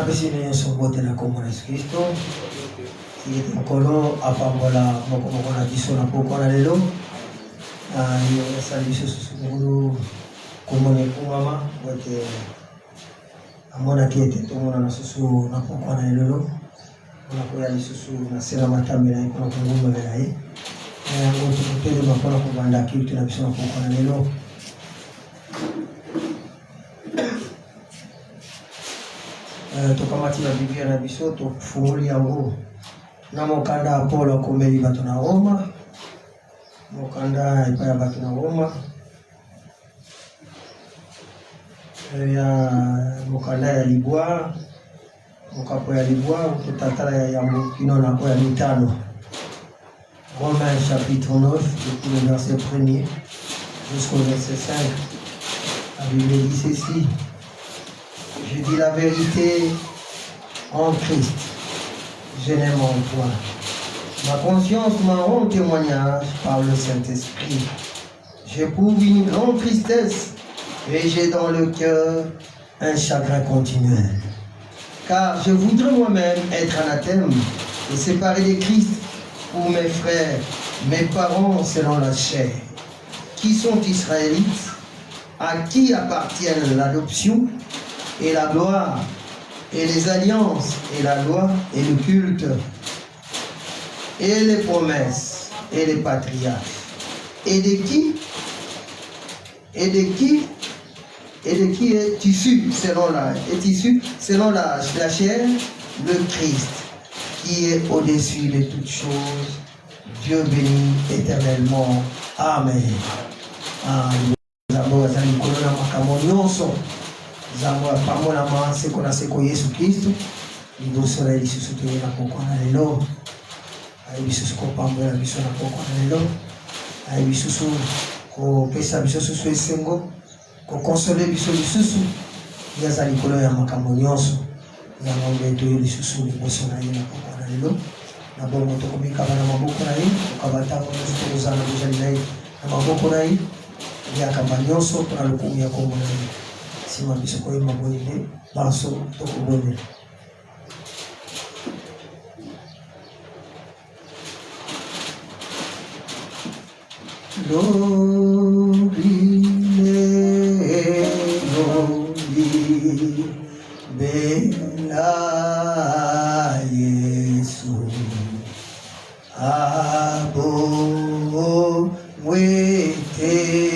Napesine sobote na kombo na Yesu Kristo. Siki mokolo apambola moko na biso na poko na lelo. Yo yasali biso susungulu komone kumama bote amona kiete tomona na susu na poko na lelo. Ona koya lisusu na sela matambe na ikona kungumba bela ye. Yango tukutele makona kubanda kitu na biso na poko na lelo. Tokamati na Biblia na biso tofungoli yango na mokanda Apolo akomeli bato na Roma, mokanda epai ya bato na Roma, ya mokanda ya libwa, mokapo ya libwa totatala ya yambo kino na po ya mitano. Romains chapitre 9 depuis le verset 1er jusqu'au verset 5. La Bible dit ceci: je dis la vérité en Christ, je n'aime en toi. Ma conscience m'a rendu témoignage par le Saint-Esprit. J'éprouve une grande tristesse et j'ai dans le cœur un chagrin continuel. Car je voudrais moi-même être anathème et séparé de Christ pour mes frères, mes parents selon la chair, qui sont israélites, à qui appartiennent l'adoption et la gloire, et les alliances, et la loi, et le culte, et les promesses, et les patriarches. Et de qui est issu selon la chair, le Christ, qui est au-dessus de toutes choses, Dieu béni éternellement. Amen. Amen. Zambo pamoja na seko na seko Yesu Kristo liboso na lisusu to na poko na lelo ai biso ko pamoja na biso na poko na lelo ai biso ko pesa biso susu esengo ko consoler biso lisusu ya za likolo ya makambo nyonso ya ngombe to lisusu liboso na ye na poko na lelo na bongo to komika bana maboko na ye ukabata ko to za na bijali na ye na maboko na ye ya kabanyonso to na lukumu ya kombo na ye. Sima biso ko yima bonile banso to ko bonile. Lori bela Yesu abo wete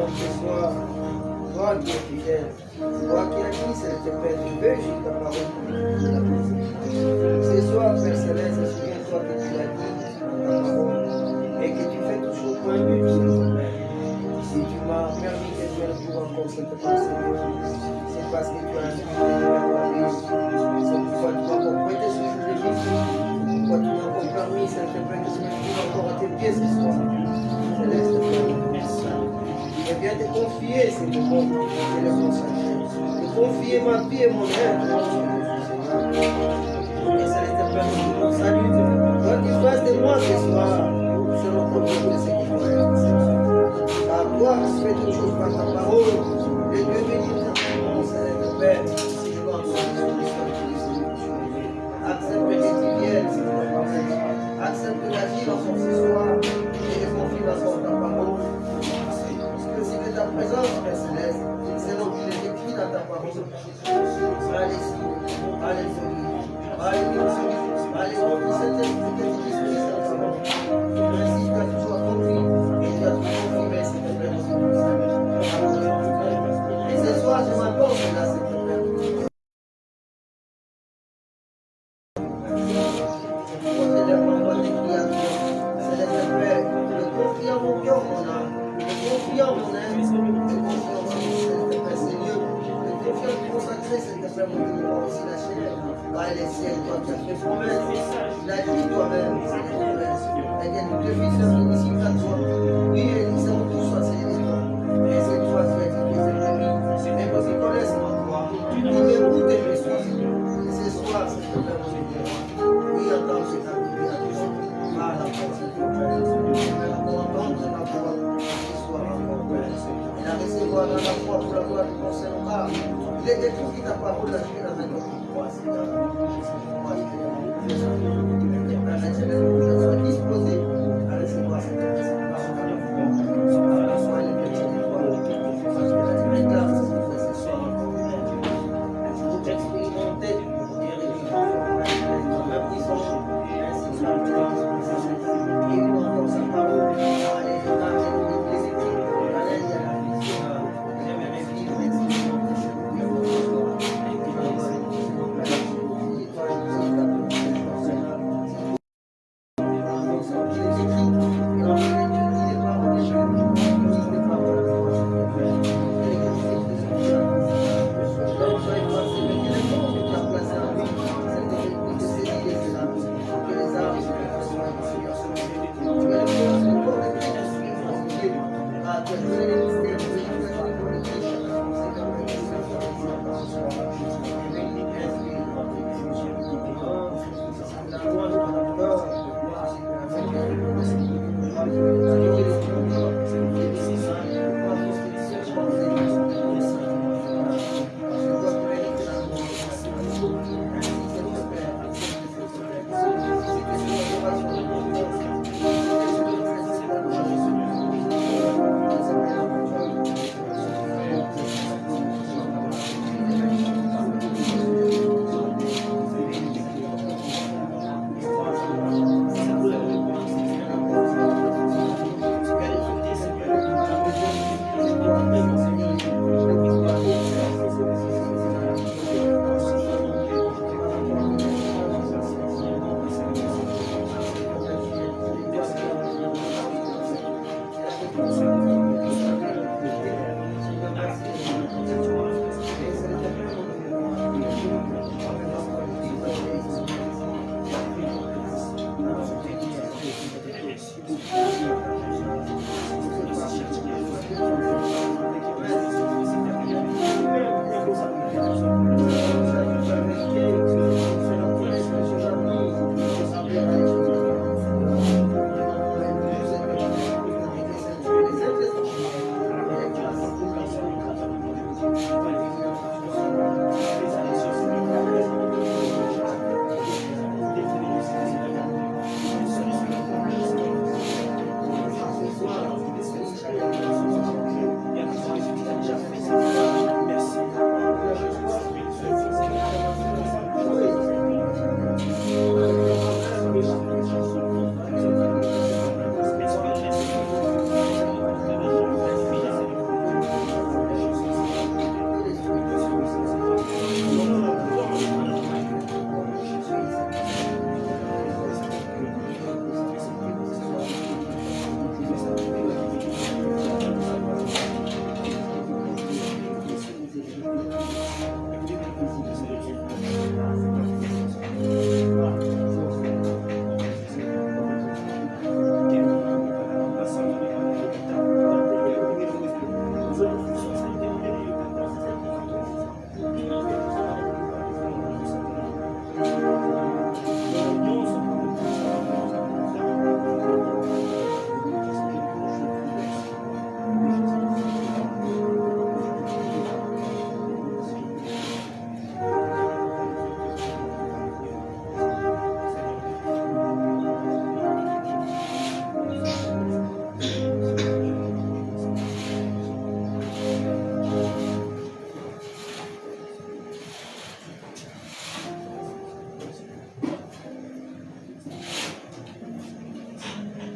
donc ce soir, toi qui es fidèle, toi qui as dit, c'est le Père, tu veux juste ta parole. Ce soir, Père Céleste, souviens-toi que tu as dit ta parole et que tu fais toujours pour un but, si tu m'as permis de faire vivre encore cette pensée, c'est parce que tu as invité c'est pourquoi tu m'as encore prêté ce jour de vie, pourquoi tu m'as encore permis, Saint-Père, que je me trouve encore à tes pieds ce soir. Céleste, je viens te confier ces moments et les consacrer, te confier ma vie et mon être, et Céleste, Père, je te salue, toi tu fasses de moi ce soir, selon ton Dieu de ce que tu es. Car toi, tu fais toutes choses par ta parole, et Dieu bénit ta parole, Céleste, Père, si je dois encore accepte que tu viennes, accepte d'agir encore ce soir, et de confier encore ta parole. Que c'est de ta présence, Père Céleste, c'est donc qu'il est écrit dans ta parole. Allez-y, allez remplir cet esprit que tu dis dans ta parole. Ainsi, tu as toujours accompli, et tu as toujours confirmé cette présence. Et ce soir, je m'accorde à cette présence. Mon cœur, mon âme, confiant mon âme, confiant Seigneur, Seigneur, confiant de consacrer cette femme aussi la chair, par les ciels, toi qui as fait promesse, tu l'as dit toi-même, c'est une promesse, et bien nous te fils ici à toi, oui, et nous sommes tous assis les toi, et c'est toi qui as dit que c'est permis, mais parce qu'ils connaissent ma foi, ils m'écoutent et me suivent, et ce soir, c'est le Père Seigneur, oui, entends cette vie à toi, par la force de Dieu. Et la recevoir dans la foi pour la gloire du Seigneur. Il est écrit ta parole la vie dans notre foi. C'est disposé à recevoir cette parole.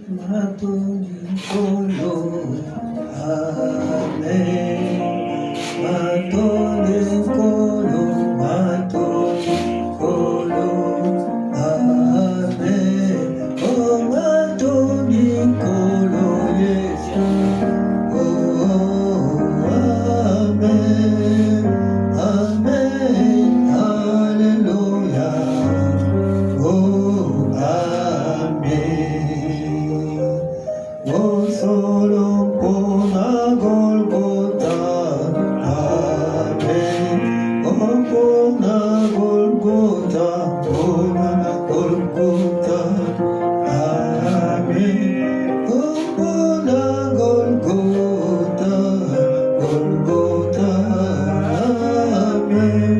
matoni kolo, amen. Matoni kolo, matoni kolo, amen. Oh, matoni kolo, Yesu. Oh, amen. Amen. Hallelujah. Oh, amen. Oh, solo pona Golgotha. Amen. Oh, pona Golgotha. Pona Golgotha. Amen. Oh, pona Golgotha. Golgotha. Amen.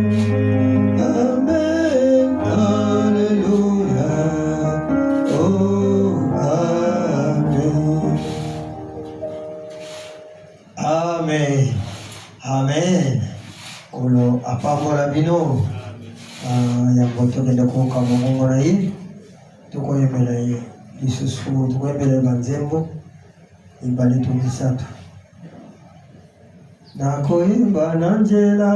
Amen. Hallelujah. Oh, amen. Amen. Amen. Kulo apamola bino. Yango togenda kuwuka mu ngongora ye. Tukweyemera ye. Lisusu tukweyemera banzembo. Imbali tumisatu. Nakoimba nanjela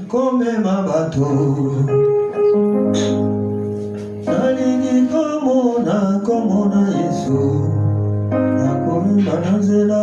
komema bato. Nalini komona Yesu. Nakoimba nanjela.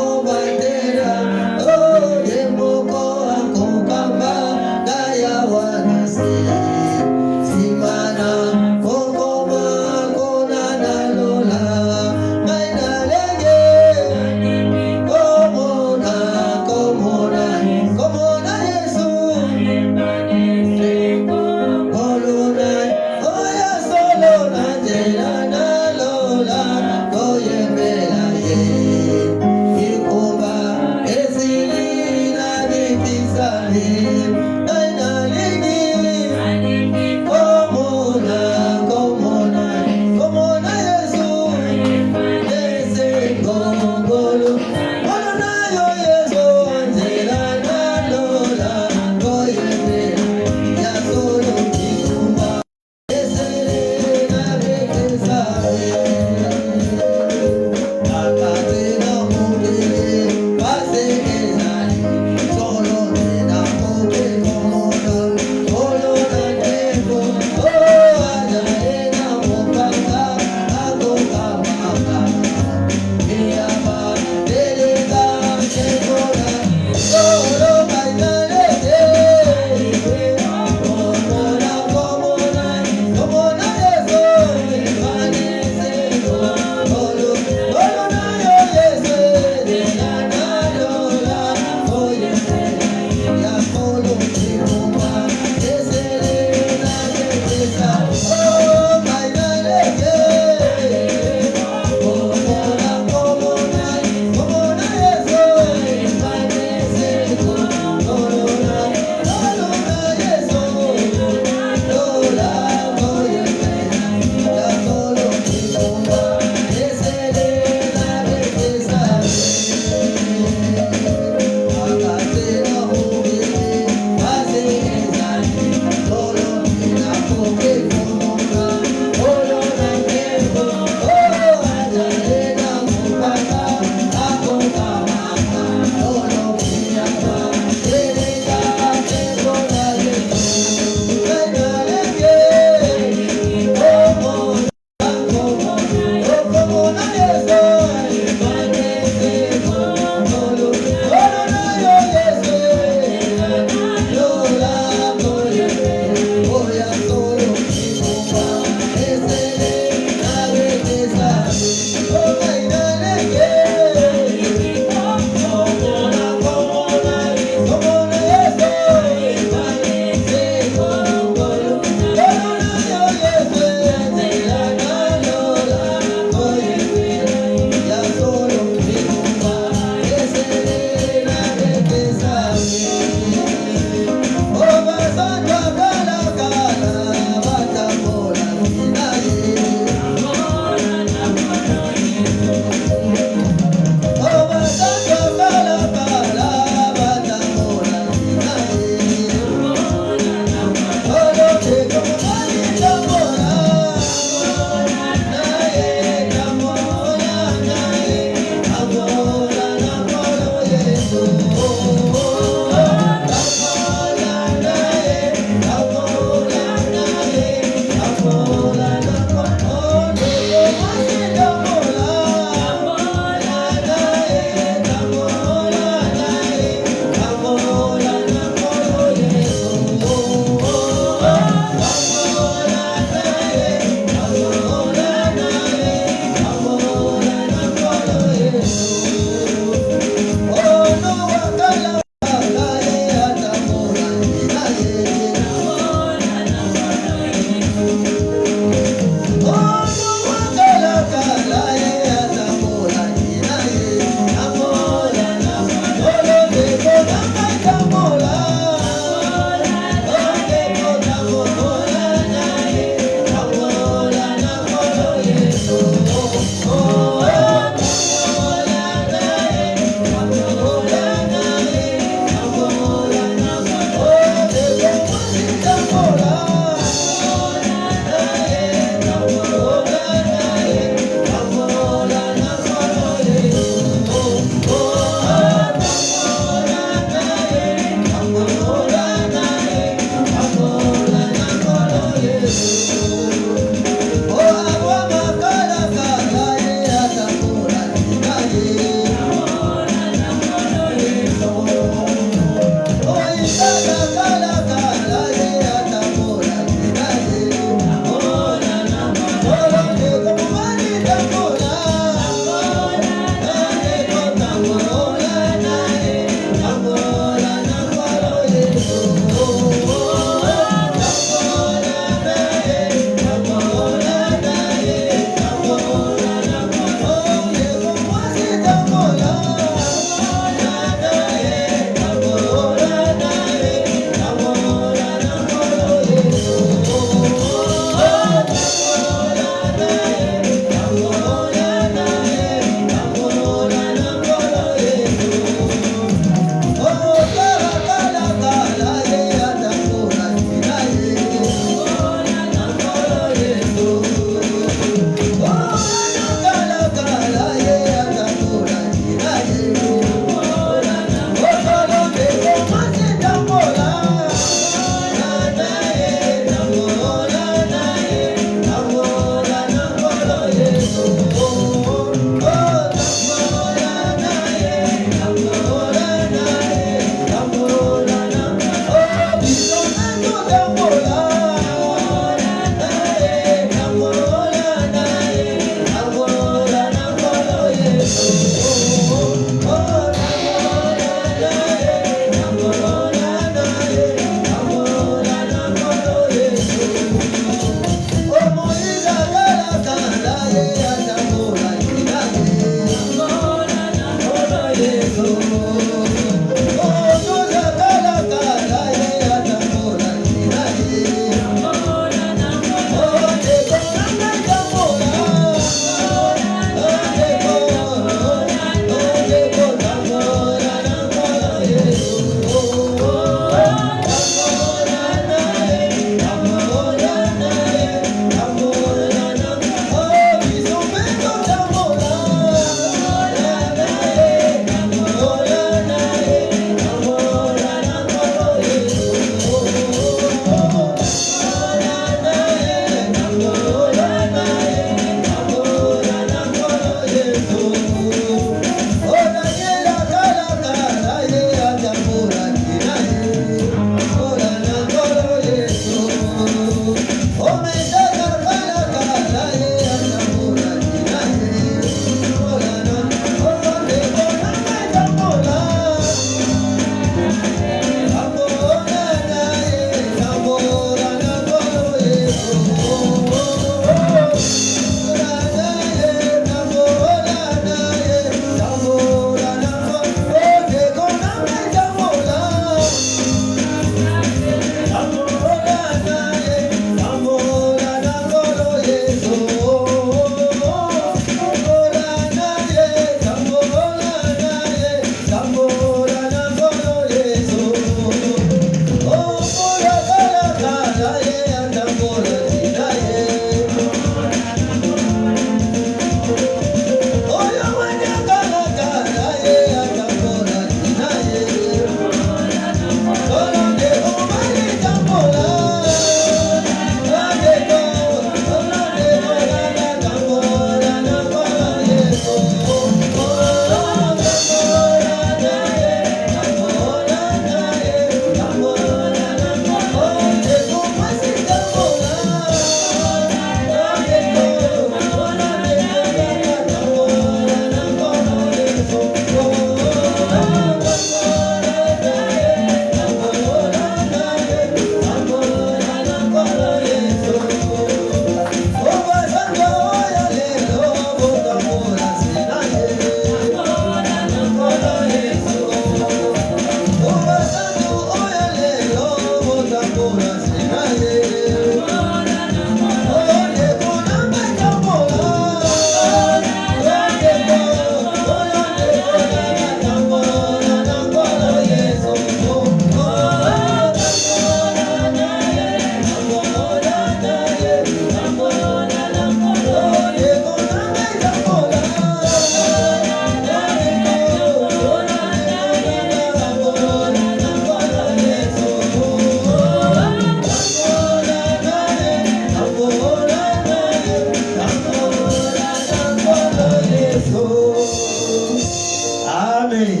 Amen.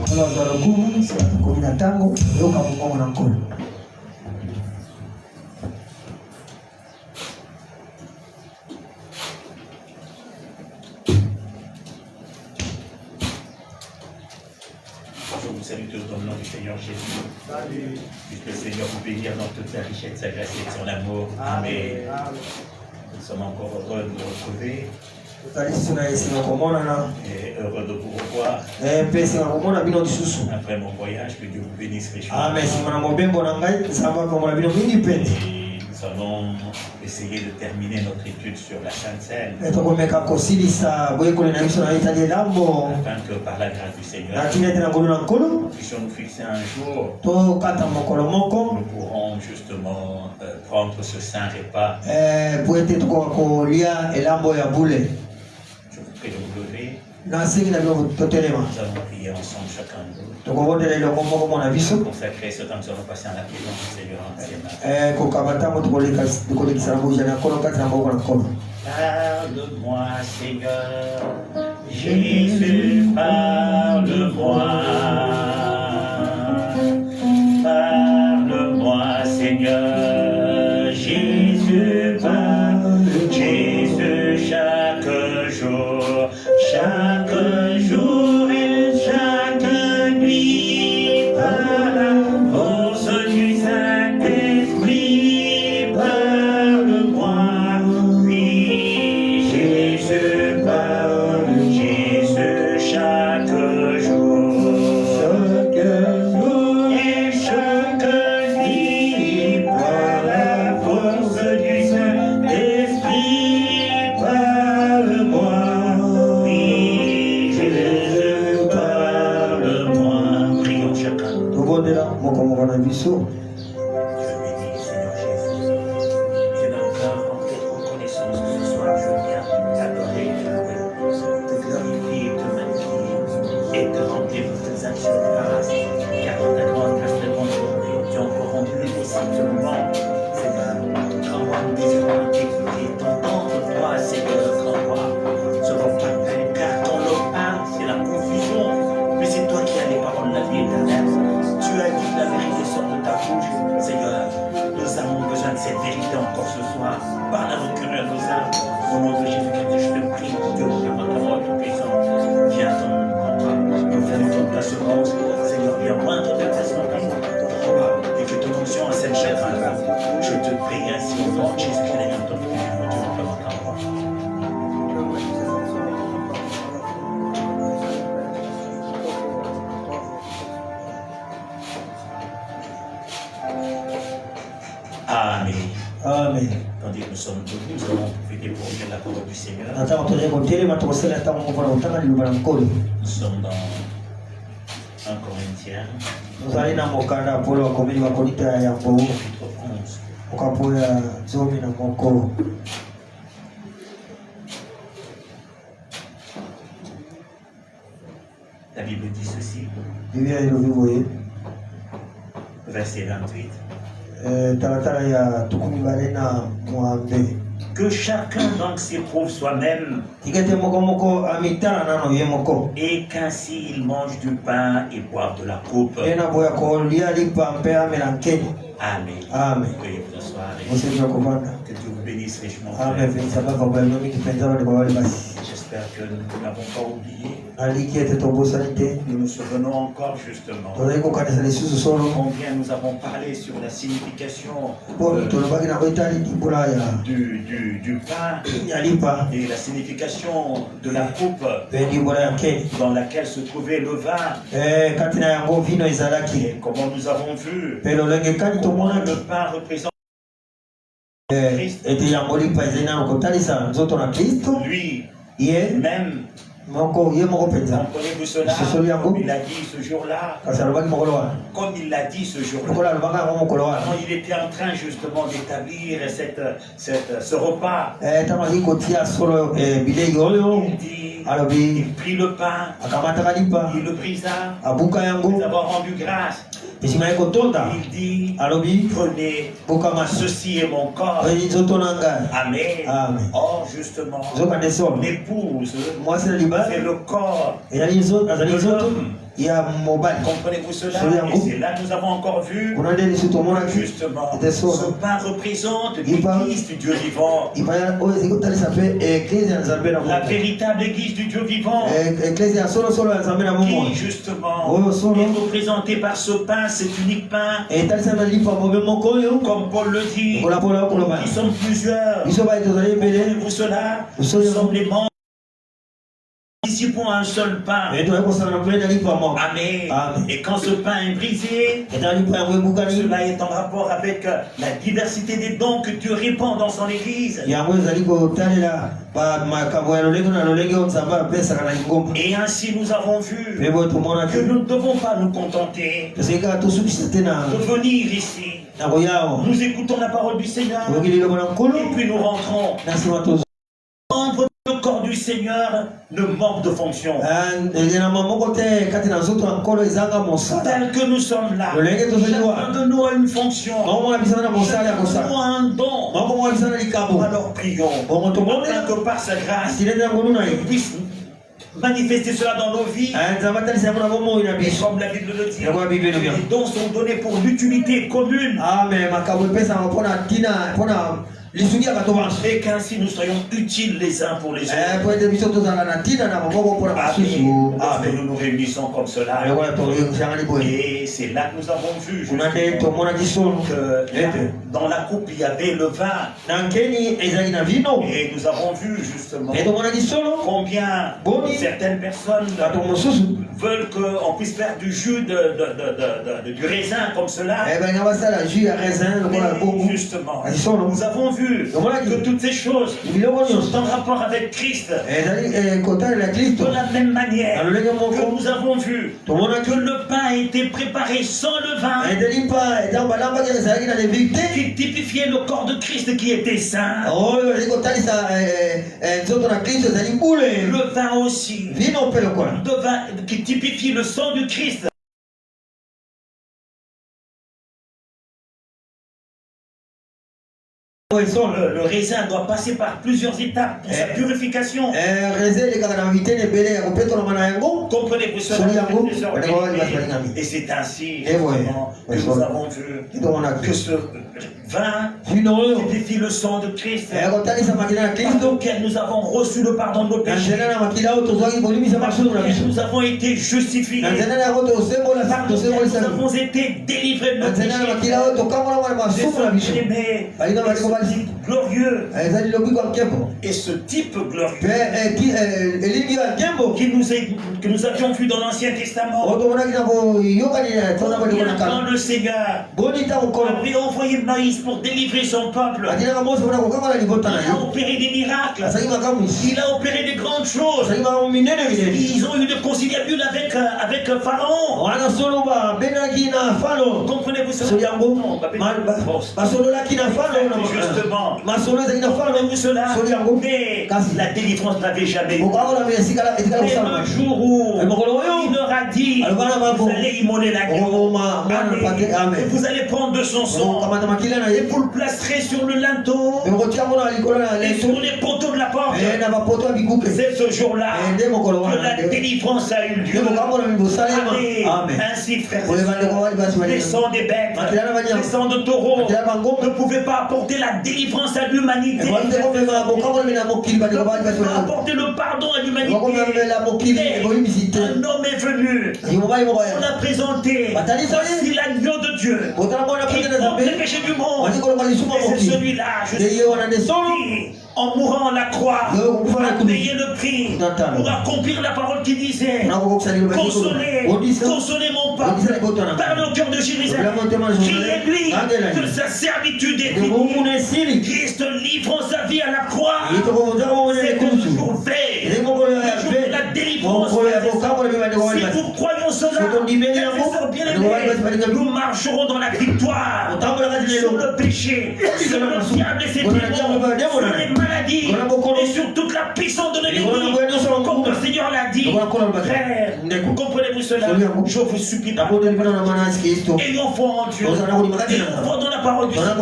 Wala wazalokumu, sila 15, yoka mungu na mkono. Je vous salue tous dans le nom du Seigneur Jésus. Salut. Puisque le Seigneur vous bénir dans toute sa richesse, sa grâce et son amour. Amen. Nous sommes encore heureux de vous retrouver. Et heureux de vous revoir. Après mon voyage, que Dieu vous bénisse richement. Amen. Nous allons essayer de terminer notre étude sur la Sainte Seine. Afin que par la grâce du Seigneur, nous puissions nous fixer un jour, nous pourrons justement prendre ce saint repas. Je vous prie de vous lever. Nous allons prier ensemble chacun de nous. Consacrer ce temps que nous allons passer en la présence du Seigneur entièrement. Parle-moi, Seigneur, Jésus, parle-moi. Parle-moi, Seigneur, Jésus, parle. Jésus, chaque jour et chaque nuit, par la force du Saint-Esprit, parle-moi. Oui, Jésus parle, Jésus chaque jour et chaque nuit, par la force du Saint-Esprit, parle-moi. Dieu béni, Seigneur Jésus. Je n'ai encore en quelle reconnaissance que ce soir je viens t'adorer, te glorifier, te magnifier et te remplir de tes actions de grâce. Car dans ta grande grâce, ta grande journée, tu as encore rendu le possible ce moment. Seigneur, grand roi, nous désirons t'écouter, t'entendre, toi, Seigneur, grand roi. Ce n'est pas peine, car ton nom parle, c'est la confusion. Mais c'est toi qui as les paroles de la vie éternelle. Tu as dit la vérité sort de ta bouche, Seigneur. Nous avons besoin de cette vérité encore ce soir. Parle à nos cœurs et à nos âmes. Au nom de Jésus-Christ, je te prie, Dieu, que ta parole toute puissante. Viens ton combat. Nous faisons ta semence. Seigneur, viens moindre de ta semence. Et que ton onction à cette chair. Je te prie ainsi au nom de Jésus-Christ, viens ton Dieu, dans ta voix. Amen. Amen. Tandis que nous sommes debout, nous allons profiter pour lire la parole du Seigneur. Nous sommes dans 1 Corinthiens, chapitre 11. La Bible dit ceci, verset 28. Que chacun donc s'éprouve soi-même et qu'ainsi il mange du pain et boive de la coupe. Amen. Amen. Veuillez vous asseoir. Que Dieu vous bénisse richement. Amen. J'espère que nous n'avons pas oublié. Nous nous souvenons encore justement combien nous avons parlé sur la signification du pain et la signification de la coupe dans laquelle se trouvait le vin. Et comment nous avons vu comment le pain représente Christ. Lui même, comprenez-vous cela? Il a dit ce jour-là, comme il l'a dit ce jour-là, quand il était en train justement d'établir ce repas, il dit, il prit le pain, il le brisa, nous avons rendu grâce. Il dit, prenez, ceci est mon corps. Amen. Or, justement, l'épouse, c'est le corps de l'homme. Comprenez-vous cela? Et c'est là que nous avons encore vu, justement, ce pain représente l'église du Dieu vivant. La véritable église du Dieu vivant, qui justement est représentée par ce pain, cet unique pain. Comme Paul le dit, ils sont plusieurs. Comprenez-vous cela? Nous sommes les membres. Participons à un seul pain. Amen. Et quand ce pain est brisé, cela est en rapport avec la diversité des dons que Dieu répand dans son église. Et ainsi nous avons vu que nous ne devons pas nous contenter de venir ici. Nous écoutons la parole du Seigneur et puis nous rentrons. Le corps du Seigneur ne manque de fonction. Tel que nous sommes là, chacun de nous a une fonction, chacun de nous a un don. Alors prions, afin que par sa grâce, il puisse manifester cela dans nos vies. Et comme la Bible le dit, les dons sont donnés pour l'utilité commune. Et qu'ainsi nous soyons utiles les uns pour les autres. Lorsque nous nous réunissons comme cela. Et c'est là que nous avons vu que dans la coupe il y avait le vin. Et nous avons vu justement combien certaines personnes veulent qu'on puisse faire du jus du raisin comme cela. Mais justement, nous avons vu que toutes ces choses sont en rapport avec Christ. De la même manière que nous avons vu que le pain a été préparé sans le vin, qui typifiait le corps de Christ qui était saint. Le vin aussi, qui typifie le sang du Christ. Le raisin doit passer par plusieurs étapes pour sa purification. Comprenez-vous cela? Et c'est ainsi que nous avons vu que ce vin typifie le sang de Christ, par lequel nous avons reçu le pardon de nos péchés, par lequel nous avons été justifiés, par lequel nous avons été délivrés de nos péchés. Glorieux. Et ce type glorieux que nous avions vu dans l'Ancien Testament, quand le Seigneur avait envoyé Moïse pour délivrer son peuple, il a opéré des miracles, il a opéré des grandes choses. Ils ont eu de conciliabule avec Pharaon. Comprenez-vous cela? Justement, comprenez-vous cela? Mais la délivrance n'avait jamais eu. Mais le jour où il leur a dit, vous allez immoler l'agneau, et vous allez prendre de son sang, et vous le placerez sur le linteau et sur les poteaux de la porte. C'est ce jour-là que la délivrance a eu lieu. Amen. Ainsi, frères et sœurs, les sangs des bêtes, les sangs de taureaux ne pouvaient pas apporter la délivrance à l'humanité, ne pouvaient pas apporter le pardon à l'humanité. Un homme est venu, on a présenté, voici l'agneau de Dieu qui porte les péchés du monde. Et c'est celui-là, je suis en mourant à la croix, pour payer le prix, pour accomplir la parole qui disait, consolez mon peuple, parlez au cœur de Jérusalem, qui est lui, que sa servitude est finie. Christ livrant sa vie à la croix, c'est le jour fait, le jour de la délivrance. Si nous croyons cela, nous marcherons dans la victoire, sur le péché, sur le diable et ses démons, sur les maladies et sur toute la puissance de l'ennemi, comme le Seigneur l'a dit. Frère, comprenez-vous comprenez cela? Je vous supplie, ayons foi en Dieu, ayons foi dans la parole du Seigneur.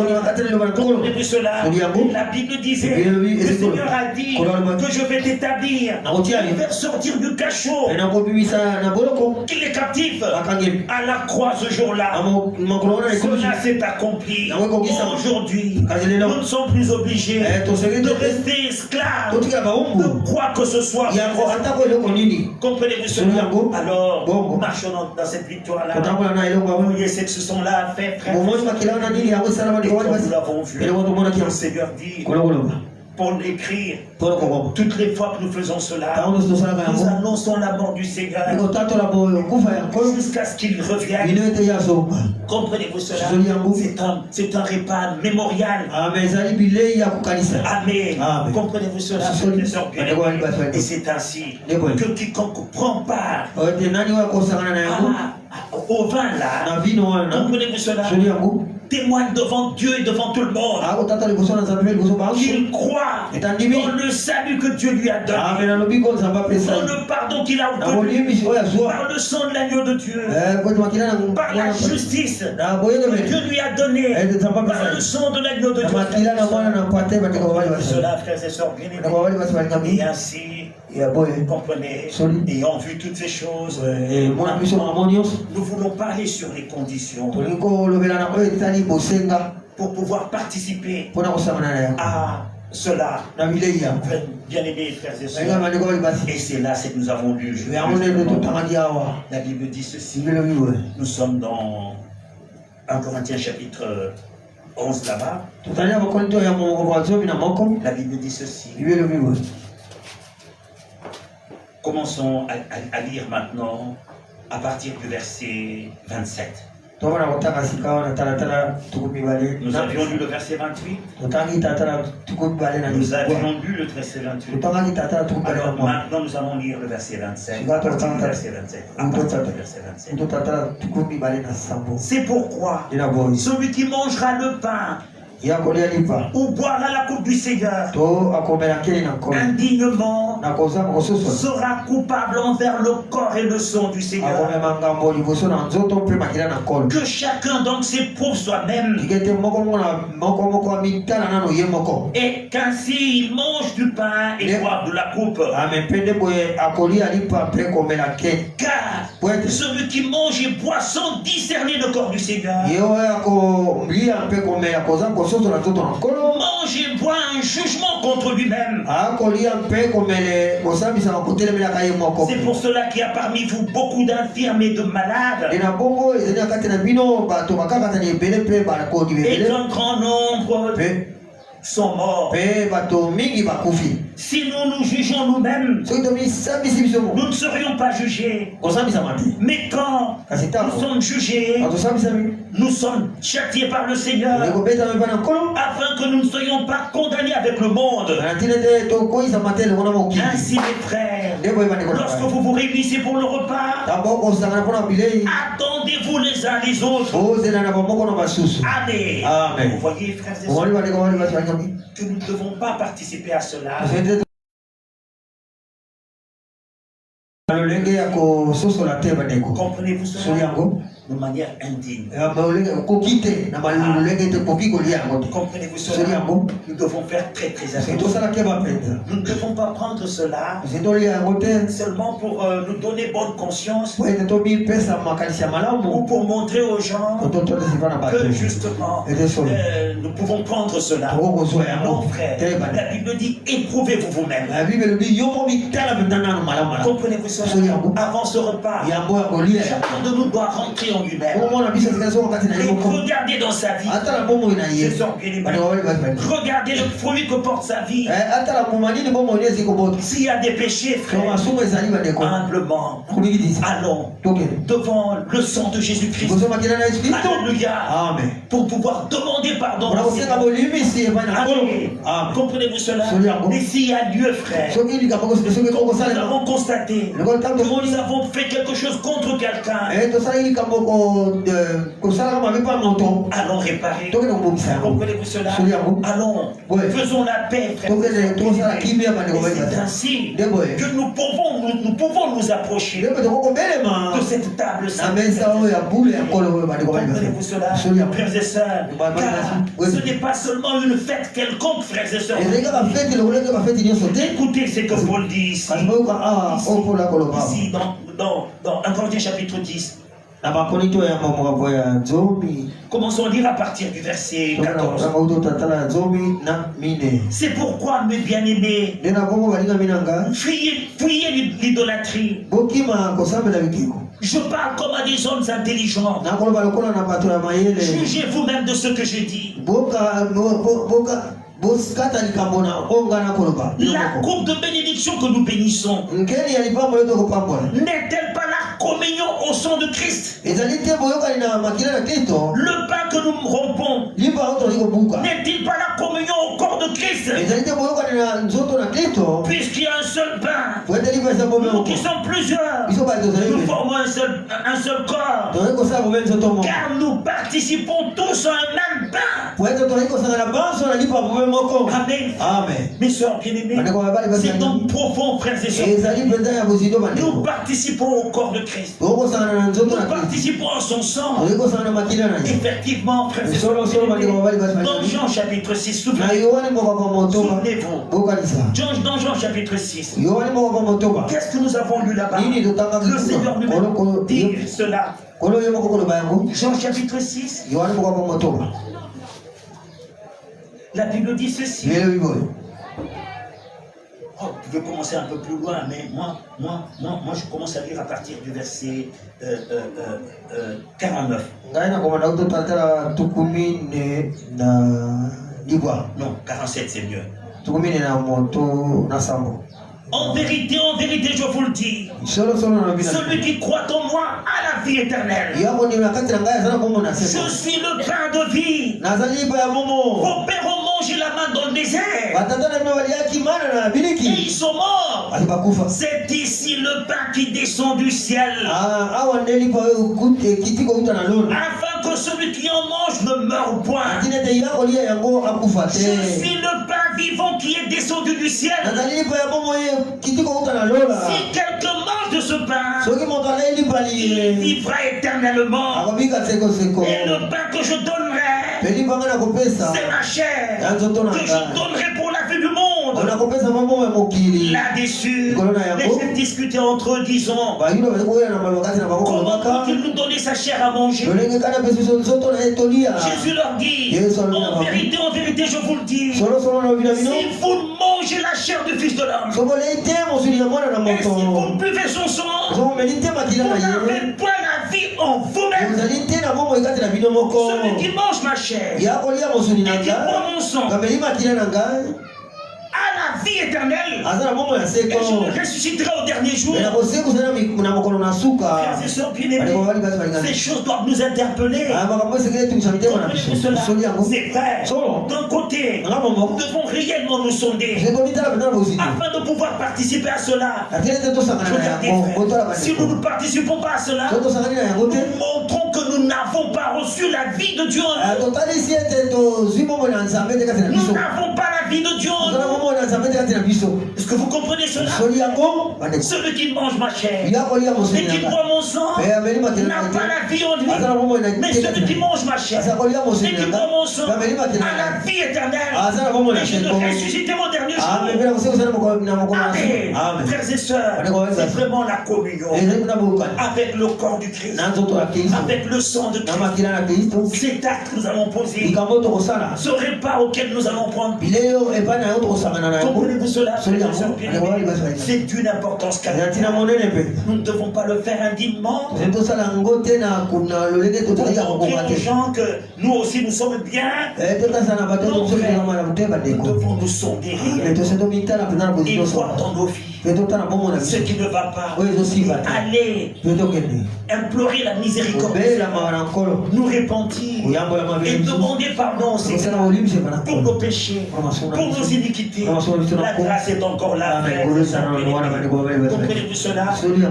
Comprenez-vous cela? La Bible disait, le Seigneur a dit que je vais t'établir, faire sortir du cachot, qu'il est captif à la croix ce jour-là. Cela s'est accompli. Aujourd'hui, nous ne sommes plus obligés de rester esclaves de quoi que ce soit. Comprenez-vous cela? Alors, marchons dans cette victoire-là. Voyez ce que ce sont-là à faire, frère. Nous l'avons vu. Le Seigneur dit, pour l'écrire, toutes les fois que nous faisons cela, nous annonçons la mort du Seigneur jusqu'à ce qu'il revienne. Comprenez-vous cela? C'est un repas mémorial. Amen. Comprenez-vous cela? Et c'est ainsi que quiconque prend part au vin là, comprenez-vous cela? Témoigne devant Dieu et devant tout le monde qu'il croit dans le salut que Dieu lui a donné, dans le pardon qu'il a obtenu par le sang de l'agneau de Dieu, par la justice que Dieu lui a donnée par le sang de l'agneau de Dieu. Cela, frères et sœurs bien-aimés, et ainsi, comprenez, ayant vu toutes ces choses, nous voulons parler sur les conditions pour pouvoir participer à cela. Bien-aimés frères et sœurs, et c'est là ce que nous avons lu. La Bible dit ceci. Nous sommes dans 1 Corinthiens chapitre 11 là-bas. La Bible dit ceci. Commençons à lire maintenant à partir du verset 27. Nous avions lu le verset 28. Nous avions lu le verset 28. Alors maintenant nous allons lire le verset 27. À partir du verset 27. C'est pourquoi celui qui mangera le pain ou boira la coupe du Seigneur indignement sera coupable envers le corps et le sang du Seigneur. Que chacun donc s'éprouve soi-même, et qu'ainsi il mange du pain et boive de la coupe. Car celui qui mange et boit sans discerner le corps du Seigneur mange et boit un jugement contre lui-même. C'est pour cela qu'il y a parmi vous beaucoup d'infirmes et de malades, et un grand nombre sont morts. Si nous nous jugeons nous-mêmes, nous ne serions pas jugés. Mais quand nous sommes jugés, nous sommes châtiés par le Seigneur, afin que nous ne soyons pas condamnés avec le monde. Ainsi, mes frères, lorsque vous vous réunissez pour le repas, attendez-vous les uns les autres. Amen. Vous voyez, frères et sœurs, que nous ne devons pas participer à cela. Comprenez-vous cela? De manière indigne. Comprenez-vous cela? Nous devons faire très très attention. Nous ne devons pas prendre cela seulement pour nous donner bonne conscience ou pour montrer aux gens que justement nous pouvons prendre cela. Non, frère, la Bible dit éprouvez-vous vous-même. Comprenez-vous cela? Avant ce repas, chacun de nous doit rentrer en lui-même et regarder dans sa vie. Regardez le fruit que porte sa vie. S'il y a des péchés, frère, humblement allons devant le sang de Jésus-Christ. Alléluia. Pour pouvoir demander pardon. Comprenez-vous cela? Et s'il y a lieu, frère, nous avons constaté que nous avons fait quelque chose contre quelqu'un, allons réparer. Comprenez-vous cela? Allons, faisons la paix, frère. C'est ainsi que nous pouvons nous approcher de cette table na sainte. mesa oyo ya bule ya nkolo oyo bandeko bali Comprenez-vous cela, frères et sœurs? Car ce n'est pas seulement une fête quelconque, frères et sœurs. ezali kaka fete lokola eke bafete nyonso te Écoutez ce que Paul dit ici. kasi boyoka oyo Paul akoloba Ici, dans 1 Corinthiens chapitre 10. na bakorinto ya makambo ya nzomi Commençons à lire à partir du verset 14. totala ya nzomi na mine C'est pourquoi, mes bien-aimés, nde na bongo balingami na nga fuyez l'idolâtrie. bokima kosambela bikeko Je parle comme à des hommes intelligents. nakoloba lokola na bato ya mayele Jugez vous-même de ce que je dis. boskata likambo na onga na koloba La coupe de bénédiction que nous bénissons nkeni ya lipambola tokopambola n'est-elle pas la communion au sang de Christ? ezali te boyokani na makila na kristo Le pain que nous rompons lipa oyo tozali kobuka n'est-il pas la communion au corps de Christ? ezali te boyokani na nzoto na kristo Puisqu'il y a un seul pain, po ete lipa eza bome nous moko qui sommes plusieurs, biso bali tozali nous formons un seul corps. tozali kosala bome nzoto moko Car nous participons tous à un même pain. po ete tozali kosangana banso na lipa bome moko Amen. amen Mes soeurs bien-aimées, c'est donc profond, frères et sœurs. ezali mpenza ya bozindo Nous bandeko participons au corps de Christ. tokosangana na nzoto na Nous kristo participons à son sang. tozali kosangana na makila na ye Effectivement, frères et sœurs. solo bandeko babali basi Dans bali Jean chapitre 6, na yohane mokopa motoba souvenez-vous. bokanisa Dans Jean chapitre 6, yohane mokopa motoba qu'est-ce que nous avons lu là-bas? nini totangaki Le Seigneur kuna nous dit cela. kolo yo moko koloba yango Jean chapitre 6, yohane mokopa motoba la Bible dit ceci. lelo biboyo Oh, je vais commencer un peu plus loin, mais moi, je commence à lire à partir du verset 49. ngai nakomanda kutotatala tukumi ne na libwa Non, 47 c'est mieux. tukumi ne na moto na sambo En vérité, je vous le dis, solo na bina celui qui croit en moi a la vie éternelle. yako ni nakati na ngai azala bongo na Je seso suis le pain de vie. nazali lipa ya momo Vos pères ont mangé la manne dans le désert batata na bino baliaki mana na et biliki ils sont morts. basi bakufa C'est ici le pain qui descend du ciel, awa nde lipa oyo kiti kouta na lona afin que celui qui en mange ne meure point. atina ete ya kolia yango akufa Je te suis le pain vivant qui est descendu du ciel. nazali lipa ya momo ye kiti kouta na lola Si quelqu'un mange de ce pain, soki moto alai lipa il li vivra éternellement. akobika sekoseko Et le pain que je donnerai, pe lipa nga nakopesa c'est ma chair ya nzoto na que je ngai donnerai pour la vie du monde. nakopesa momo ya mokili Là-dessus, Colonna Yango. les chefs discutaient entre eux, disant, bayuda bali koyela na maloba kati na bango comment kolobaka peut-il nous donner sa chair à manger? lolenge kana pesa biso nzoto na ye tolia Jésus leur dit, Yes, on en l'a vérité, je vous le dis, solosolo na bino bino si vous mangez la chair du Fils de l'homme, sokolei te mosuni ya mwana na et si vous moto buvez son sang, ozomeli te makila vous na ye n'avez pas la vie en vous-même. ozali te na bomoi kati na bino moko Celui qui mange ma chair ya kolia mosuni na et qui boit ngai mon sang kameli makila na ngai a la vie éternelle, aza na bomoi ya et seko je le ressusciterai au dernier jour. me na kosekusana na mokolo na suka Frères et sœurs bien-aimés, bandeko babali basi ces balingani choses doivent nous interpeller. makambo esekele etumisa mitema na Comprenez-vous biso cela? soli yango C'est vrai. Solo. D'un côté, nanga nous momoko devons réellement nous sonder ekomitala mpena na bozini afin de pouvoir participer à cela. atele te tosangana na Regardez, yango frère, kotola si nous bandeko ne participons pas à cela, so tosangani na yango te nous montrons que nous n'avons pas reçu la vie de Dieu en nous. totalisi ete tozwi bomoi na nzambe te kati na Nous biso n'avons pas la vie de Dieu en tozala nous. bomoi na nzambe te kati na biso Est-ce que vous comprenez cela? soli yango bandeko Celui qui mange ma chair ya kolia et mosuni qui na boit ngai mon sang me ameli makila n'a na pas ye la vie en te lui. aza na bomoi na Mais te kati celui qui na mange ma chair aza kolia et mosuni qui na boit mon ngai sang me ameli makila a na la ngai vie éternelle. aza na bomoi na Et je le seko ressusciterai au dernier jour. amepela kosekusana na mokolo na Amen. amen Frères et sœurs, c'est vraiment la communion ezali kuna bokani avec le corps du Christ, na nzoto ya kristo avec le sang de na Christ. makila na kristo Cet acte que nous allons poser, likambo tokosala ce repas auquel nous allons prendre, bilei oyo epai na yo tokosangana na yango comprenez-vous cela, soli frères et sœurs yango bien-aimés? bandeko babali basi balingani C'est d'une importance eza ntina capitale. monene mpe Nous ne devons pas le faire indignement tozali tosala yango te na lolenge tozali ya pour montrer kokoka aux te gens que nous aussi nous sommes bien. tokasala na bato biso tozala malamu te Nous bandeko devons nous sonder me réellement tose tomitala mpenza na et pozito voir soa dans nos vies mpe totala bongo na ce biso qui ne va pas. oyo ezosiba te Aller mpe tokende implorer la miséricorde. kobelamaka na nkolo Nous nous repentir et demander pardon au Seigneur pour nos péchés, pour nos iniquités. La grâce est encore là, frères et sœurs bien-aimés. Comprenez-vous cela?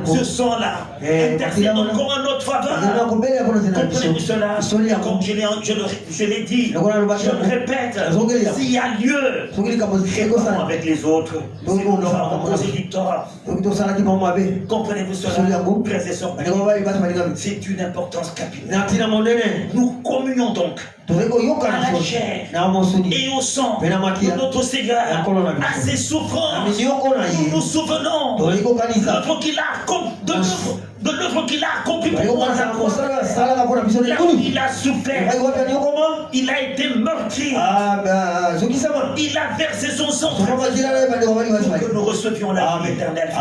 Ce sang-là intercède encore en notre faveur. Comprenez-vous cela? Comme je l'ai dit, je le répète, s'il y a lieu, répondons avec les autres. Si nous avons causé du tort, comprenez-vous cela? Frères et sœurs, c'est une importance capitale. Nous communions donc à la chair et au sang de notre Seigneur, à ses souffrances. Nous nous souvenons de l'œuvre qu'il a accomplie pour nous. Là où il a souffert, il a été meurtri, il a versé son sang pour que nous recevions la vie éternelle.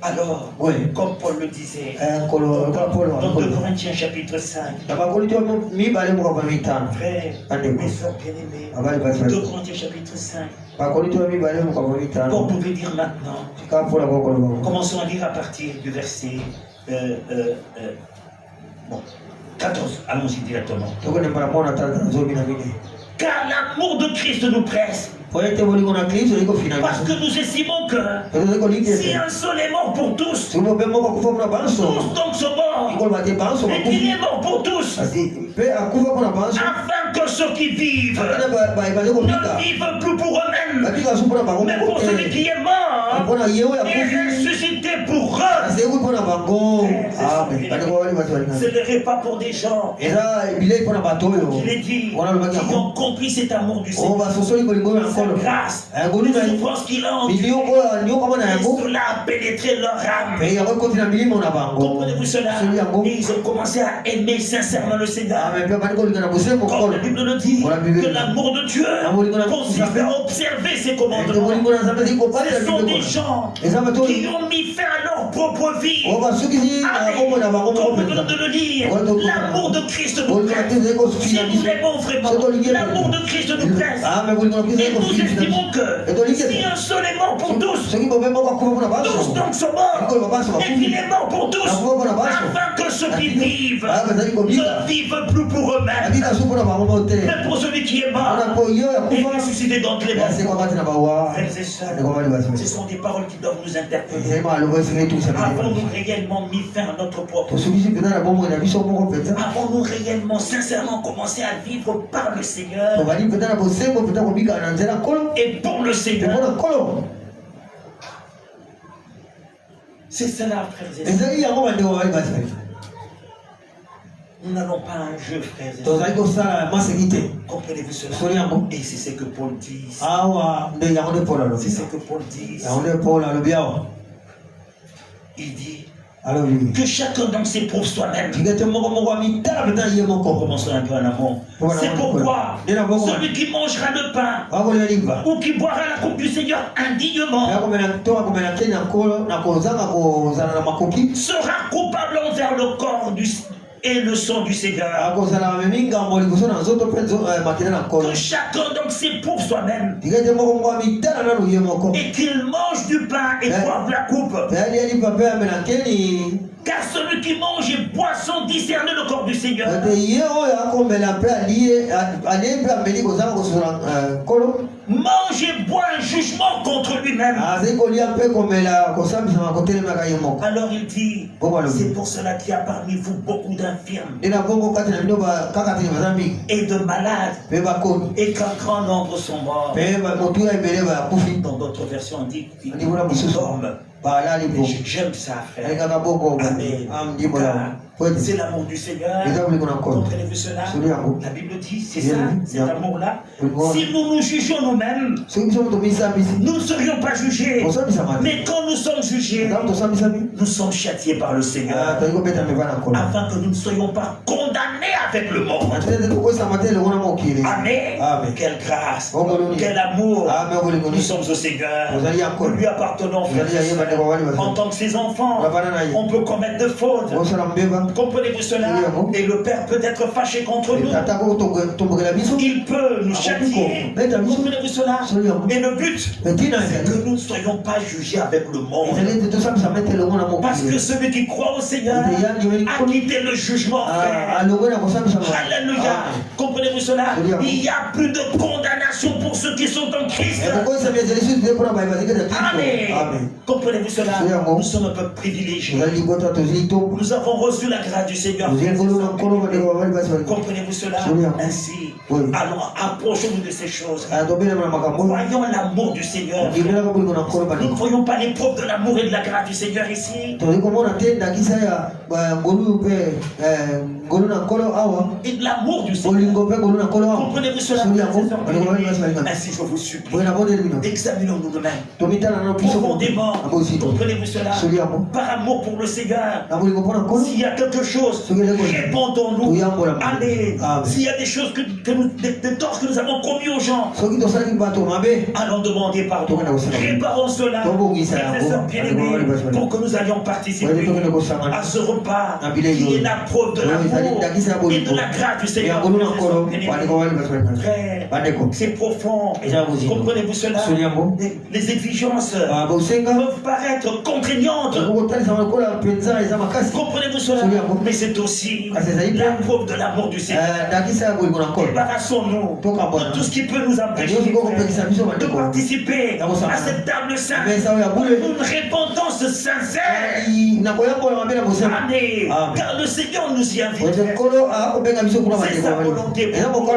Alors, comme Paul le disait, dans 2 Corinthiens chapitre 5, frères et sœurs bien-aimés, 2 Corinthiens chapitre 5, vous pouvez dire maintenant, commençons à lire à partir du verset 14, allons-y directement. Car l'amour de Christ nous presse. Parce que nous estimons que si un seul est mort pour tous, tous donc sont morts. Et qu'il est mort pour tous, afin que ceux qui vivent ne vivent plus pour eux-mêmes, mais pour celui qui est mort et ressuscité pour eux. Ce n'est pas pour des gens, je l'ai dit, qui ont compris cet amour du Seigneur, sa grâce, les souffrances qu'il a endurées, et cela a pénétré leur âme. Comprenez-vous cela? Et ils ont commencé à aimer sincèrement le Seigneur. Comme la Bible le dit, que l'amour de Dieu consiste à observer ses commandements. Ce sont des gens qui ont mis fin à leur propre vie. Amen. Comme nous venons de le lire, l'amour de Christ nous presse. Si nous l'aimons vraiment, l'amour de Christ nous presse. Et nous estimons que si un seul est mort pour tous, tous donc sont morts. Et qu'il est mort pour tous, afin que ceux qui vivent ne vivent plus pour eux-mêmes, mais pour celui qui est mort et ressuscité d'entre les morts. Frères et sœurs, ce sont des paroles qui doivent nous interpeller. Avons-nous réellement mis fin à notre propre vie? Avons-nous réellement, sincèrement commencé à vivre par le Seigneur et pour le Seigneur? C'est cela, frères et sœurs. Nous n'allons pas à un jeu, frères et sœurs. Comprenez-vous cela? Et c'est ce que Paul dit. C'est ce que Paul dit. Il dit que chacun donc s'éprouve soi-même. Commençons un peu en amont. C'est pourquoi celui qui mangera le pain ou qui boira la coupe du Seigneur indignement sera coupable envers le corps et le sang du Seigneur. Que chacun donc s'éprouve soi-même et qu'il mange du pain et boive la coupe. Car celui qui mange et boit sans discerner le corps du Seigneur mange et boit un jugement contre lui-même. Alors il dit, c'est pour cela qu'il y a parmi vous beaucoup d'infirmes et de malades et qu'un grand nombre sont morts. Dans d'autres versions on dit qu'ils dorment. J'aime ça, frère. Amen. C'est l'amour du Seigneur. Comprenez-vous cela? La Bible dit, c'est ça, cet amour-là. Si nous nous jugeons nous-mêmes, nous ne serions pas jugés. Mais quand nous sommes jugés, nous sommes châtiés par le Seigneur, afin que nous ne soyons pas condamnés avec le monde. Amen. Quelle grâce, quel amour. Nous sommes au Seigneur. Nous lui appartenons, frères et sœurs. En tant que ses enfants, on peut commettre de fautes. Comprenez-vous cela? Et le Père peut être fâché contre nous. Il peut nous châtier. Comprenez-vous cela? Et le but, c'est que nous ne soyons pas jugés avec le monde. Parce que celui qui croit au Seigneur a quitté le jugement, frère. Alléluia. Comprenez-vous cela? Il n'y a plus de condamnation pour ceux qui sont en Christ. Amen. Comprenez-vous cela? Nous sommes un peuple privilégié. Nous avons reçu la grâce du Seigneur. Comprenez-vous cela? Ainsi, allons, approchons-nous de ces choses. Voyons l'amour du Seigneur. Nous ne voyons pas l'épreuve de l'amour et de la grâce du Seigneur ici. Et de l'amour du Seigneur. Comprenez-vous cela? Ainsi, je vous supplie, examinons-nous nous-mêmes profondément. Comprenez-vous cela? Par amour pour le Seigneur. S'il y a quelque chose, répondons-nous. Allez, s'il y a des choses des torts que nous avons commis aux gens, allons demander pardon. Réparons cela, frères et sœurs bien-aimés, pour que nous allions participer à ce repas qui est la preuve de l'amour et de la grâce du Seigneur. Frère, c'est profond. Comprenez-vous cela? Les exigences peuvent paraître contraignantes. Comprenez-vous cela? Mais c'est aussi la preuve de l'amour du Seigneur. Débarrassons-nous de tout ce qui peut nous empêcher de participer à cette table sainte pour une repentance sincère. Amen. Car le Seigneur nous y invite. C'est sa volonté pour nous.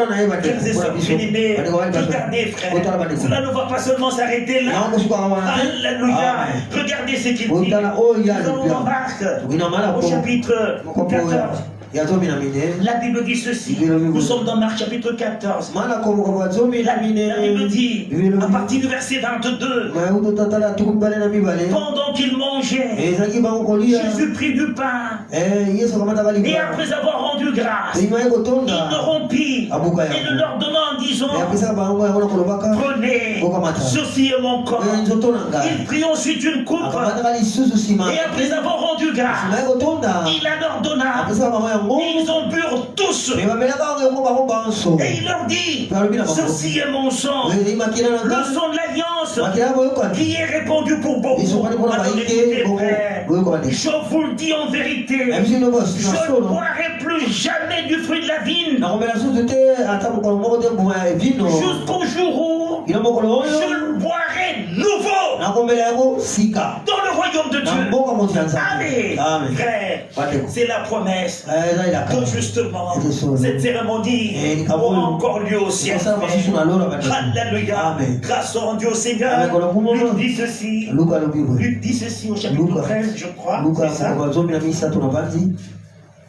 Regardez, frère, cela ne va pas seulement s'arrêter là. Alléluia. Regardez ce qu'il dit. Nous allons dans Marc au chapitre 14. La Bible dit ceci. Nous sommes dans Marc chapitre 14. La Bible dit, à partir du verset 22, pendant qu'il mangeait, Jésus prit du pain et après avoir rendu grâce, il le rompit et le leur donna en disant, prenez, ceci est mon corps. Il prit ensuite une coupe et après avoir rendu grâce, il la leur donna. Et ils en burent tous. Et il leur dit, ceci est mon sang, le sang de l'alliance qui est répandu pour beaucoup. Je vous le dis en vérité, je ne boirai plus jamais du fruit de la vigne jusqu'au jour où je le boirai nouveau dans le royaume de Dieu. Amen. Frère, c'est la promesse que justement cette cérémonie aura encore lieu au ciel. Alléluia. Grâce au Dieu au Seigneur. Luc dit ceci. Luc dit ceci au chapitre 13, je crois. C'est ça.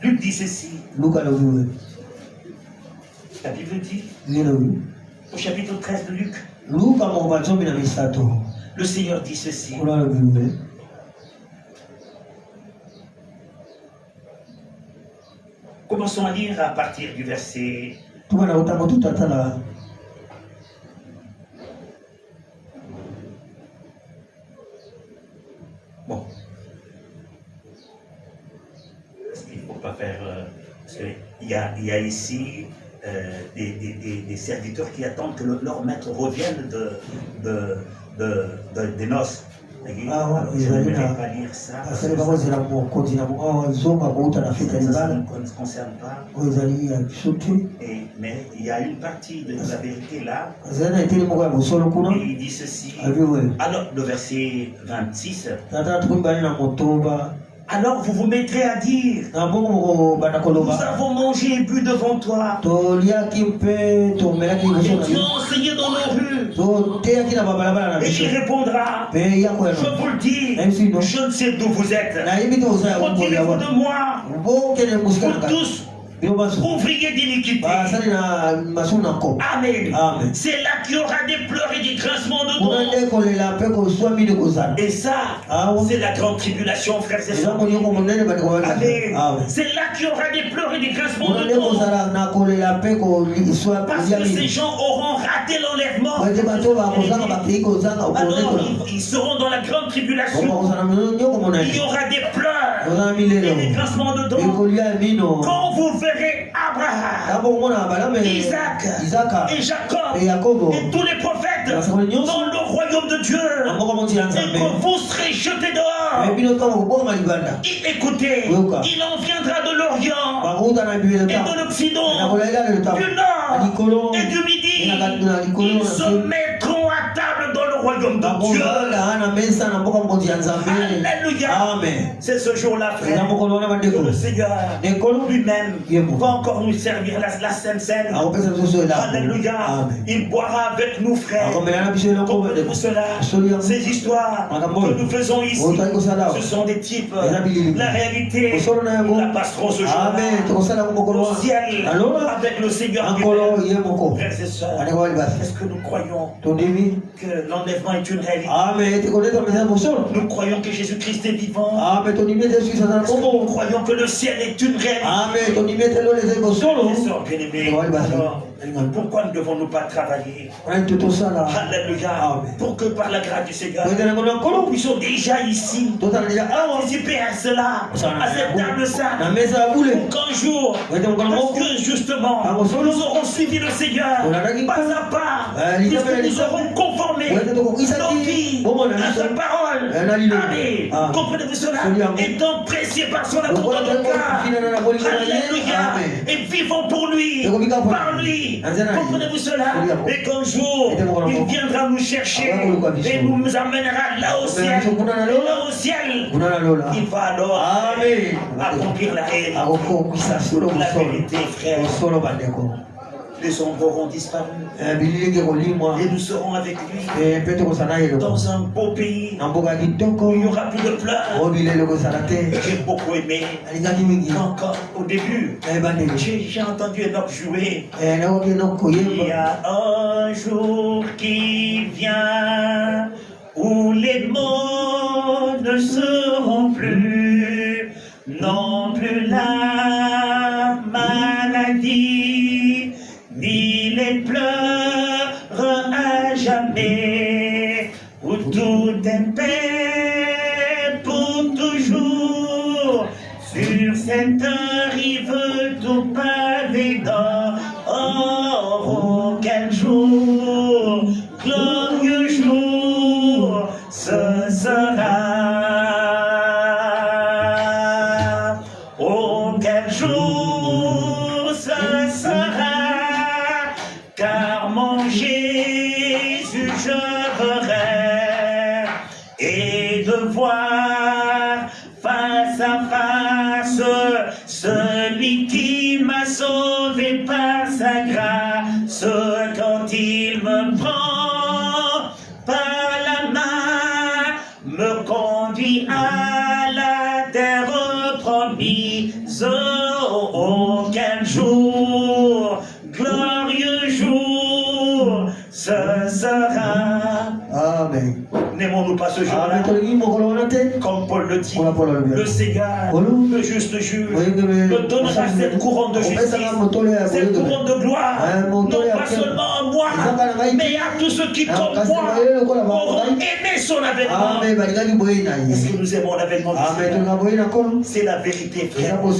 Luc dit ceci. La Bible dit au chapitre 13 de Luc. Le Seigneur dit ceci. Commençons à lire à partir du verset. Bon. Il ne faut pas faire. Il y a ici des serviteurs qui attendent que leur maître revienne des noces. Je ne vais pas lire ça. Ça ne concerne pas. Mais il y a une partie de la vérité là. Et il dit ceci. Alors, le verset 26. Alors vous vous mettrez à dire, nous avons mangé et bu devant toi, et tu as enseigné dans nos rues. Et il répondra, je vous le dis, je ne sais d'où vous êtes. Retirez-vous de moi, vous tous ouvriers d'iniquité. Amen. Amen. C'est là qu'il y aura des pleurs et des grincements de dents. Et ça, c'est la grande tribulation, frères et sœurs. Amen. C'est là qu'il y aura des pleurs et des grincements de dents. Parce que ces gens auront raté l'enlèvement. Alors ils seront dans la grande tribulation. Il y aura des pleurs et des grincements de dents. Quand vous verrez Abraham, Isaac et Jacob et tous les prophètes dans le royaume de Dieu, et que vous serez jetés dehors. Écoutez, il en viendra de l'Orient et de l'Occident, du Nord et du Midi. Ils se mettront à table dans le royaume de Dieu. Alléluia. C'est ce jour-là, frère, que le Seigneur lui-même va encore nous servir la Sainte Seine. Alléluia. Il boira avec nous, frère. Comprenez-vous cela? Ces histoires que nous faisons ici, ce sont des types. La réalité, nous la passerons ce jour-là au ciel avec le Seigneur. Frères et sœurs, est-ce que nous croyons que l'enlèvement est une réalité? Nous croyons que Jésus-Christ est vivant. Nous croyons que le ciel est une réalité. Alors, pourquoi ne devons-nous pas travailler? Alléluia. Pour que par la grâce du Seigneur, nous puissions déjà ici participer à cela, à cette table sainte, pour qu'un jour, parce que justement, nous aurons suivi le Seigneur pas à pas, puisque nous aurons conformé nos vies à sa parole. Amen. Comprenez-vous cela? Étant pressés par son amour dans notre cœur. Alléluia. Et vivons pour lui, par lui. Comprenez-vous cela? Et qu'un jour, il viendra nous chercher et nous amènera là au ciel. Et là au ciel, il va alors accomplir la vérité, frère. Les ombres auront disparu et nous serons avec lui dans un beau pays où il n'y aura plus de pleurs. J'ai beaucoup aimé encore au début. J'ai entendu Enoch jouer. Il y a un jour qui vient où les mots ne seront plus, non plus la maladie, ni les pleurs à jamais, où tout est paix pour toujours, sur cette rive tout pavé d'or. Oh, quel jour, glorieux jour, ce sera. Oh, quel jour, ce sera. Car mon Jésus je verrai, et de voir face à face celui qui m'a sauvé par sa grâce, quand il me prend par la main, me conduit à la terre promise. Oh, quel jour, glorieux jour, ce sera. Amen. N'aimons-nous pas ce jour-là? Comme Paul le dit, le Seigneur, le juste juge, me donnera cette couronne de justice, cette couronne de gloire, non pas seulement à moi, mais à tous ceux qui, comme moi, auront aimé son avènement. Est-ce que nous aimons l'avènement du Seigneur? C'est la vérité, frère. Nous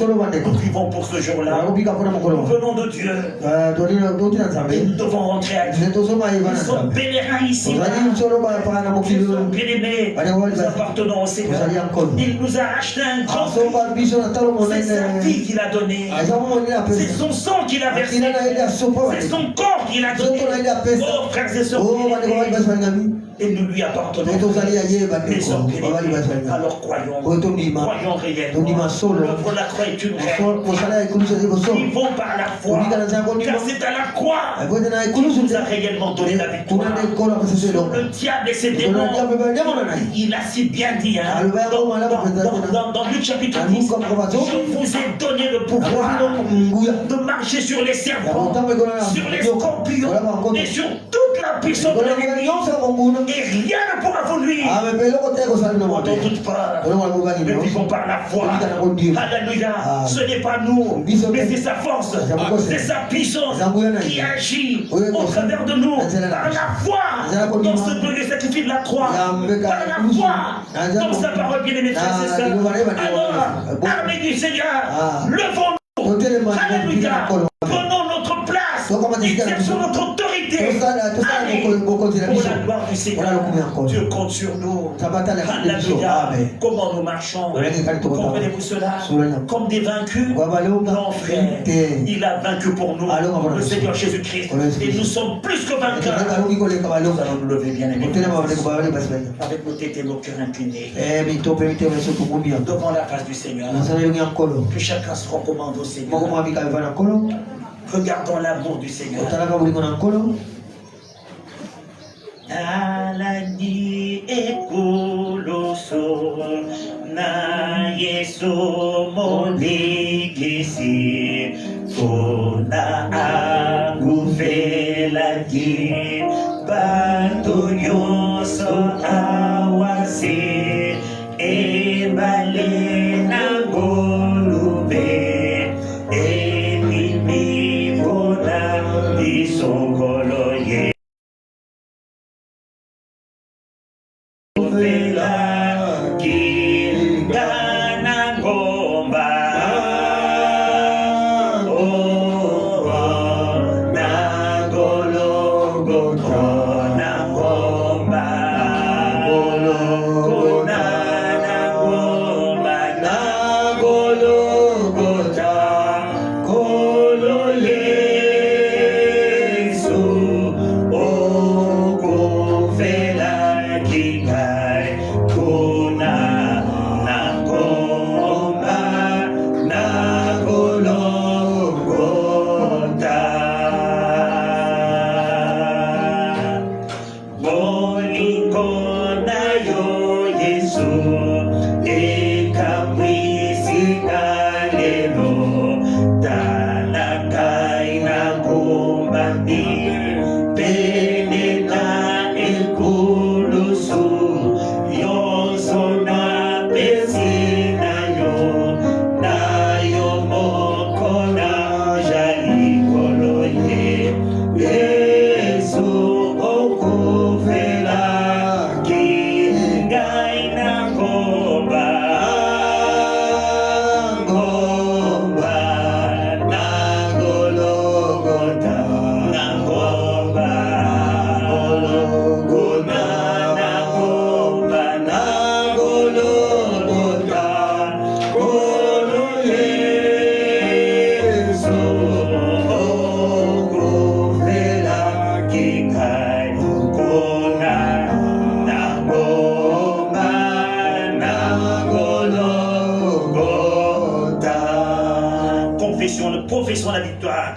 vivons pour ce jour-là. Nous venons de Dieu. Et nous devons rentrer à Dieu. Nous sommes pèlerins ici. Nous sommes bien-aimés. Nous appartenons au Seigneur. Il nous a acheté un grand prix. C'est sa vie qu'il a donnée. C'est son sang qu'il a versé. C'est son corps qu'il a donné. Oh, frères et sœurs, et nous lui appartenons. Mais sommes bénis. Alors croyons réellement. L'œuvre de la croix est une réalité. Vivons par la foi, car c'est à la croix qu'il nous a réellement donné la victoire. Le diable et ses démons, il a si bien dit dans Luc chapitre 10, je vous ai donné le pouvoir de marcher sur les serpents, sur les scorpions et sur toute la puissance de l'ennemi, et rien ne pourra vous nuire. N'en doute pas, mais vivons par la foi. Alléluia. Ce n'est pas nous, mais c'est sa force, c'est sa puissance qui agit au travers de nous, par la foi dans ce brûlé sacrifice de la croix, par la foi dans sa parole, bien-aimés frères et sœurs. Alors, armée du Seigneur, levons-nous, alléluia, prenons notre place, exerçons notre autorité. Allez, pour la gloire du Seigneur, Dieu compte sur nous. Alléluia. Comment nous marchons? Comprenez-vous cela? Comme des vaincus? Non, frère. Il a vaincu pour nous, le Seigneur Jésus-Christ. Et nous sommes plus que vainqueurs. Nous allons nous lever, bien aimés, avec nos têtes et nos cœurs inclinés devant la face du Seigneur. Que chacun se recommande au Seigneur. Regardons l'amour du Seigneur. Alani ekoloso na Yesu monigisi fona agufelaki bato nyonso awasi ebale na ngolube elimi bona bisongolo ye Professons la victoire.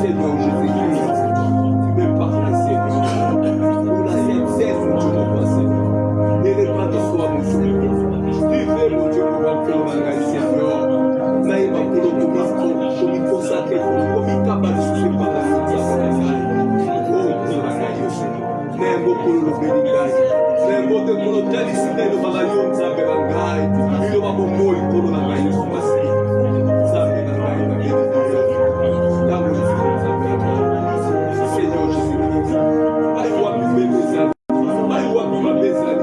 Seigneur Jésus-Christ, tu me parles, Seigneur. Pour la sincère, mon Dieu, mon roi, Seigneur. Ne pas de soi, mon Dieu. Tu veux, mon Dieu, pour remplir ma grâce, Seigneur. Naïma, pour le consacrer, pour le cabal sous ses paroles, oh, pour la grâce, Nengo pour le bénigay. Nengo de pour le télécité de Malayon, ça me rangaille. Il va pour moi, pour la grâce, ça me rangaille. Seigneur Jésus-Christ, I want to be with you. I want to be with you.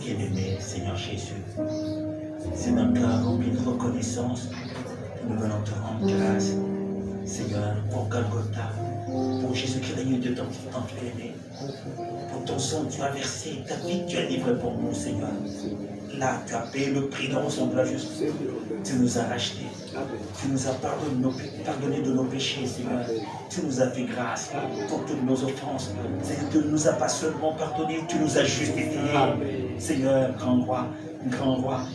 Bien-aimé Seigneur Jésus, c'est d'un cœur rempli de reconnaissance que nous venons te rendre grâce, Seigneur, pour Golgotha, pour Jésus qui règne de ton aimé, pour ton sang que tu as versé, ta vie que tu as livrée pour nous, Seigneur. Là, tu as payé le prix dans son de la justice. Tu nous as rachetés. Tu nous as pardonné de nos péchés, Seigneur. Tu nous as fait grâce pour toutes nos offenses. Seigneur, tu ne nous as pas seulement pardonné, tu nous as justifiés. Seigneur, grand roi,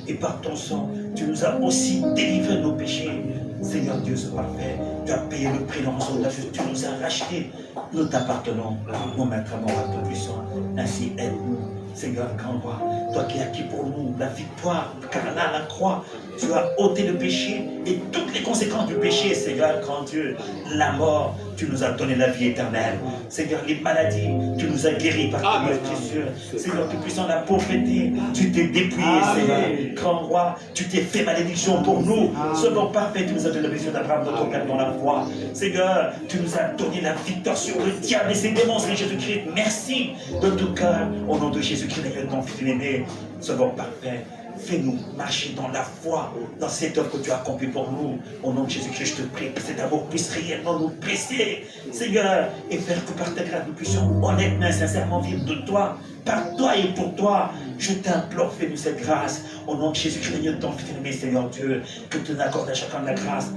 et par ton sang, tu nous as aussi délivré de nos péchés. Seigneur Dieu, ce parfait, tu as payé le prix dans son de la justice. Tu nous as rachetés. Nous t'appartenons, mon maître, mon roi tout puissant. Ainsi aide-nous, Seigneur, grand roi. toi qui as acquis pour nous la victoire, car là, à la croix, tu as ôté le péché et toutes les conséquences du péché, Seigneur, grand Dieu, la mort, tu nous as donné la vie éternelle. Seigneur, les maladies, tu nous as guéris par ta blessure. Seigneur, tout puissant, la pauvreté, tu t'es dépouillé, Seigneur. Grand roi, tu t'es fait malédiction pour nous. Selon parfait, tu nous as donné la blessure d'Abraham, notre Père dans la foi. Seigneur, tu nous as donné la victoire sur le diable et ses démons, Seigneur Jésus-Christ. Merci de tout cœur, au nom de Jésus-Christ, ton Fils aimé, selon parfait. Fais-nous marcher dans la foi, dans cette œuvre que tu as accomplie pour nous. Au nom de Jésus-Christ, je te prie que cet amour puisse réellement nous presser, Seigneur, et faire que par ta grâce, nous puissions honnêtement et sincèrement vivre de toi, par toi et pour toi. Je t'implore, fais-nous cette grâce. Au nom de Jésus-Christ, de ton Fils aimé, Seigneur Dieu, que tu nous accordes à chacun de la grâce,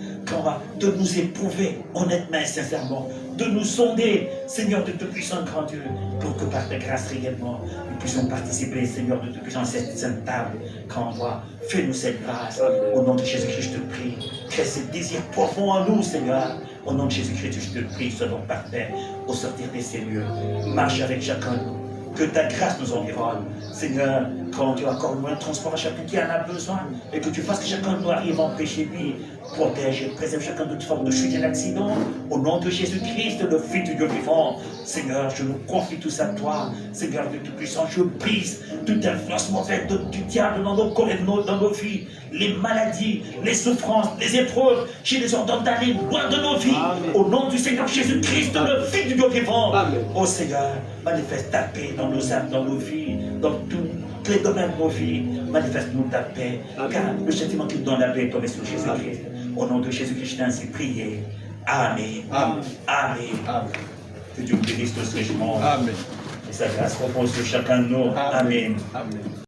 de nous éprouver honnêtement et sincèrement, de nous sonder, Seigneur de Tout-Puissant, grand Dieu, pour que par ta grâce réellement, nous puissions participer, Seigneur de Tout-Puissant, à cette sainte table. Quand on voit, fais-nous cette grâce. Au nom de Jésus-Christ, je te prie. Crée ce désir profond en nous, Seigneur. Au nom de Jésus-Christ, je te prie, sois donc parfait au sortir de ces lieux. Marche avec chacun de nous. Que ta grâce nous environne. Seigneur, quand tu as encore moins de transport à chacun qui en a besoin, et que tu fasses que chacun de nous arrive en péché, lui, protège et préserve chacun de toute forme de chute et d'accident. Au nom de Jésus-Christ, le Fils du Dieu vivant. Seigneur, je nous confie tout ça à toi. Seigneur de Tout-Puissant, je brise toute influence mauvaise du diable dans nos corps et dans nos vies. Les maladies, les souffrances, les épreuves, je les ordonne d'aller loin de nos vies. Amen. Au nom du Seigneur Jésus-Christ, le Fils du Dieu vivant. Ô Seigneur, manifeste ta paix dans nos âmes, dans nos vies, dans tous les domaines de nos vies. Manifeste-nous ta paix. Amen. Car le châtiment qui nous donne la paix est tombé sur Jésus-Christ. Au nom de Jésus-Christ, je t'ai ainsi prié. Amen. Amen. Amen. Amen. Que Dieu bénisse tous ces gens. Amen. Et sa grâce repose sur chacun de nous. Amen. Amen.